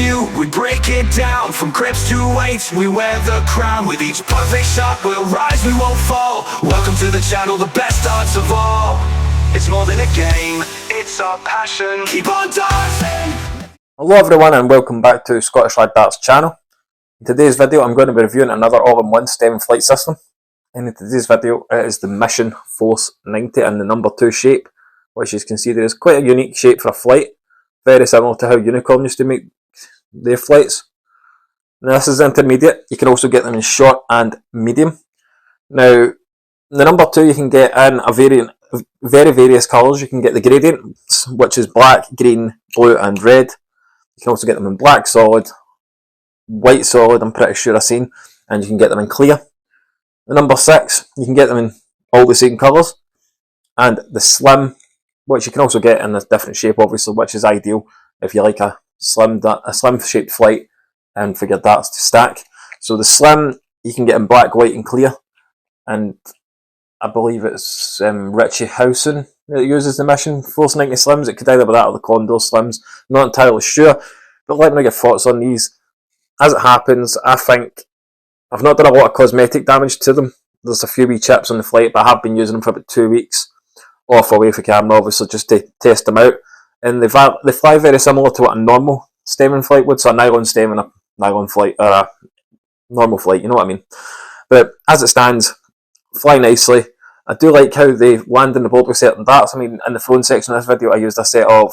review, we break it down. From grips to weights, we wear the crown. With each perfect shot, we'll rise, we won't fall. Welcome to the channel, the best darts of all. It's more than a game, it's our passion. Keep on dancing. Hello everyone and welcome back to Scottish Lad Darts channel. In today's video I'm going to be reviewing another all-in-one stem and flight system. And in today's video it is the Mission Force 90 in the number 2 shape, which you can see there is quite a unique shape for a flight. Very similar to how Unicorn used to make their flights. Now this is intermediate, you can also get them in short and medium. Now the number 2 you can get in a variant of very various colours. You can get the gradient, which is black, green, blue and red. You can also get them in black solid, white solid, I'm pretty sure I've seen, and you can get them in clear. The number 6, you can get them in all the same colours. And the slim, which you can also get in a different shape obviously, which is ideal if you like a slim shaped flight and for your darts to stack. So the slim, you can get in black, white and clear. And I believe it's Richie Howson that uses the Mission Force 90 slims. It could either be that or the Condor slims. Not entirely sure, but let me know your thoughts on these. As it happens, I think I've not done a lot of cosmetic damage to them. There's a few wee chips on the flight, but I have been using them for about 2 weeks. Off away from camera, obviously, just to test them out. And they fly very similar to what a normal stem and flight would. So a nylon stem and a nylon flight, or a normal flight, you know what I mean. But as it stands, fly nicely. I do like how they land on the board with certain darts. I mean, in the throne section of this video, I used a set of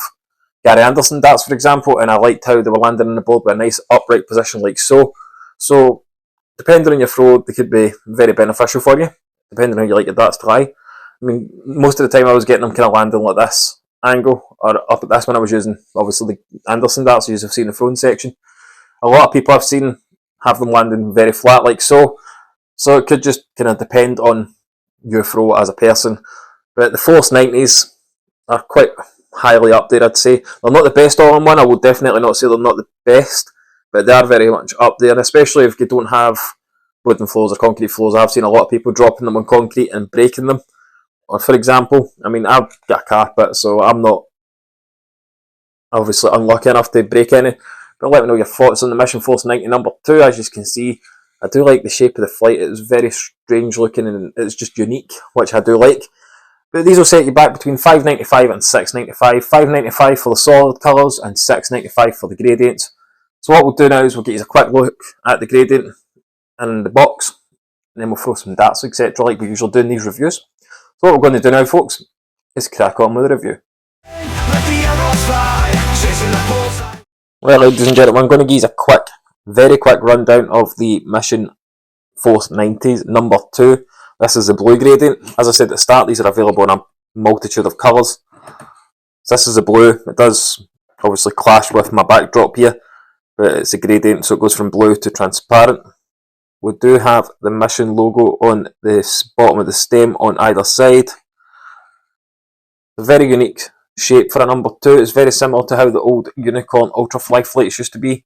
Gary Anderson darts, for example, and I liked how they were landing on the board with a nice upright position like so. So, depending on your throw, they could be very beneficial for you, depending on how you like your darts to lie. I mean, most of the time I was getting them kind of landing like this angle, or up at this when I was using, obviously, the Anderson darts, as you've seen in the throne section. A lot of people I've seen have them landing very flat like so. So it could just kind of depend on your throw as a person. But the Force 90s are quite highly up there, I'd say. They're not the best all-in-one, I will definitely not say they're not the best, but they are very much up there, and especially if you don't have wooden floors or concrete floors. I've seen a lot of people dropping them on concrete and breaking them. Or for example, I mean, I've got a carpet, so I'm not obviously unlucky enough to break any. But let me know your thoughts on the Mission Force 90 number 2. As you can see, I do like the shape of the flight. It's very strange looking and it's just unique, which I do like. But these will set you back between $5.95 and $6.95. $5.95 for the solid colours and $6.95 for the gradients. So what we'll do now is we'll get you a quick look at the gradient and the box, and then we'll throw some darts, etc., like we usually do in these reviews. So what we're going to do now, folks, is crack on with the review. Well, ladies and gentlemen, I'm going to give you a very quick rundown of the Mission Force 90s number 2. This is the blue gradient. As I said at the start, these are available in a multitude of colours. So this is the blue. It does obviously clash with my backdrop here, but it's a gradient, so it goes from blue to transparent. We do have the Mission logo on the bottom of the stem on either side. A very unique shape for a number 2. It's very similar to how the old Unicorn Ultra Fly flights used to be.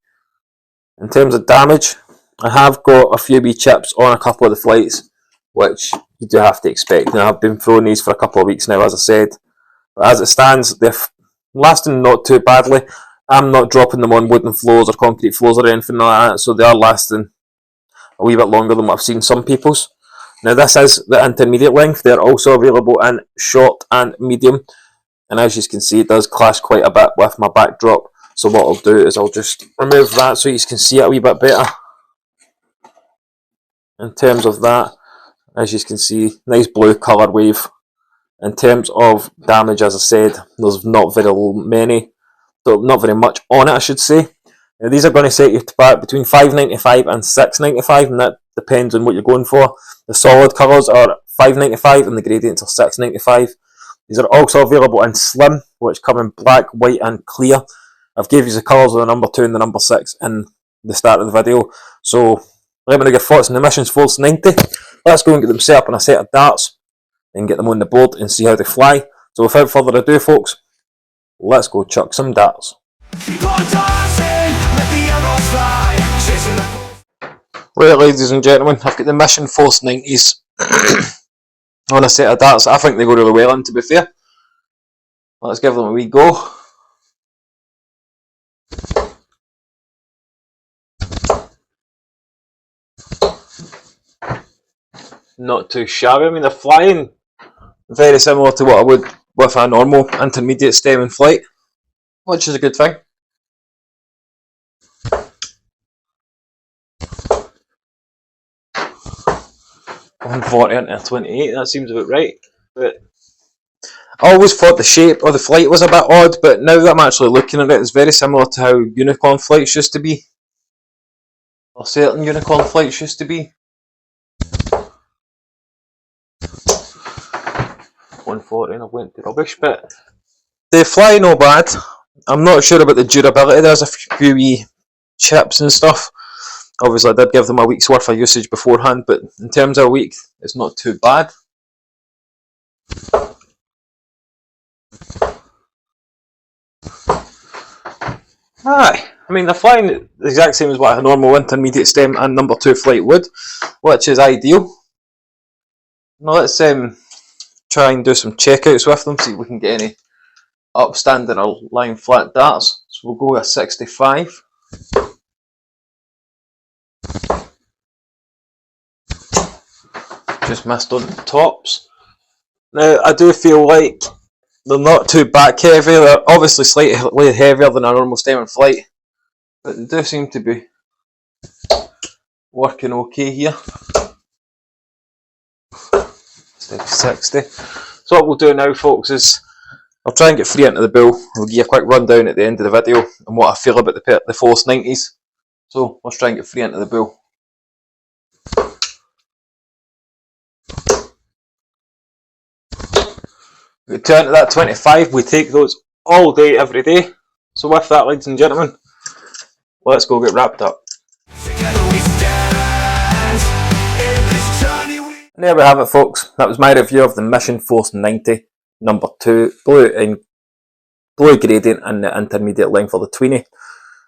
In terms of damage, I have got a few wee chips on a couple of the flights, which you do have to expect. Now, I've been throwing these for a couple of weeks now, as I said. But as it stands, they're lasting not too badly. I'm not dropping them on wooden floors or concrete floors or anything like that, so they are lasting a wee bit longer than what I've seen some people's. Now this is the intermediate length. They're also available in short and medium, and as you can see, it does clash quite a bit with my backdrop. So what I'll do is I'll just remove that so you can see it a wee bit better. In terms of that, as you can see, nice blue colour wave. In terms of damage, as I said, there's not very much on it, I should say. Now, these are going to set you back between $5.95 and $6.95, and that depends on what you're going for. The solid colours are $5.95 and the gradients are $6.95. These are also available in slim, which come in black, white and clear. I've gave you the colours of the number 2 and the number 6 in the start of the video. So let me know your thoughts on the Mission Force 90. Let's go and get them set up on a set of darts and get them on the board and see how they fly. So without further ado, folks, let's go chuck some darts. Right, ladies and gentlemen, I've got the Mission Force 90s on a set of darts. I think they go really well in, to be fair. Let's give them a wee go. not too shabby. I mean, they're flying very similar to what I would with a normal intermediate stem in flight, which is a good thing. $140 into a 28, that seems about right. But I always thought the shape of the flight was a bit odd, but now that I'm actually looking at it, it's very similar to how unicorn flights used to be. Or certain unicorn flights used to be. 140 and I went to rubbish, but they fly no bad. I'm not sure about the durability. There's a few wee chips and stuff. Obviously I did give them a week's worth of usage beforehand, but in terms of a week, it's not too bad. Aye, I mean they're flying the exact same as what a normal intermediate stem and number 2 flight would, which is ideal. Now let's try and do some checkouts with them, see if we can get any upstanding or lying flat darts. So we'll go with a 65. Just missed on the tops. Now I do feel like they're not too back heavy. They're obviously slightly heavier than a normal stem in flight, but they do seem to be working okay here. 60. So what we'll do now, folks, is I'll try and get free into the build. I'll give you a quick rundown at the end of the video and what I feel about the Force 90s. So let's try and get free into the build. We turn to that 25, we take those all day, every day. So with that, ladies and gentlemen, let's go get wrapped up. And there we have it, folks. That was my review of the Mission Force 90 number 2 blue gradient and the intermediate length of the Tweenie.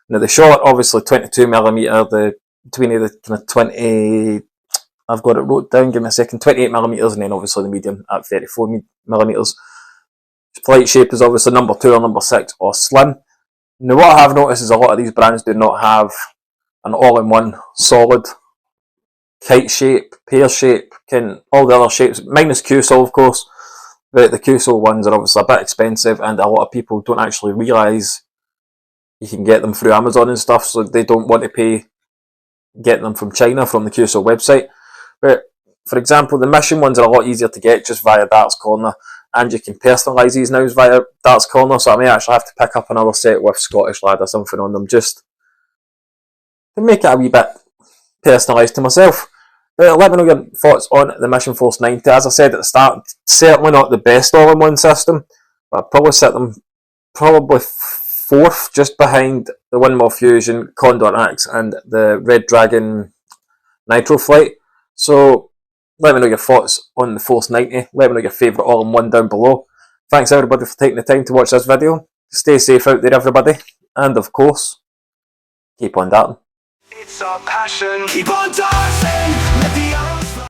Now the short, obviously 22mm, the Tweenie the kind of 20, I've got it wrote down, give me a second, 28mm, and then obviously the medium at 34mm. Flight shape is obviously number 2 or number 6 or slim. Now what I have noticed is a lot of these brands do not have an all-in-one solid kite shape, pear shape, all the other shapes, minus QSO of course. The QSO ones are obviously a bit expensive and a lot of people don't actually realise you can get them through Amazon and stuff, so they don't want to pay getting them from China, from the QSO website. But for example, the Mission ones are a lot easier to get just via Darts Corner, and you can personalise these now via Darts Corner, so I may actually have to pick up another set with Scottish Lad or something on them just to make it a wee bit personalised to myself. But let me know your thoughts on the Mission Force 90. As I said at the start, certainly not the best all-in-one system, but I'd probably set them probably 4th, just behind the Windmill Fusion, Condor Axe and the Red Dragon Nitro Flight. So let me know your thoughts on the Force 90. Let me know your favourite all-in-one down below. Thanks everybody for taking the time to watch this video. Stay safe out there everybody, and of course, keep on darting. It's our passion, keep on dancing.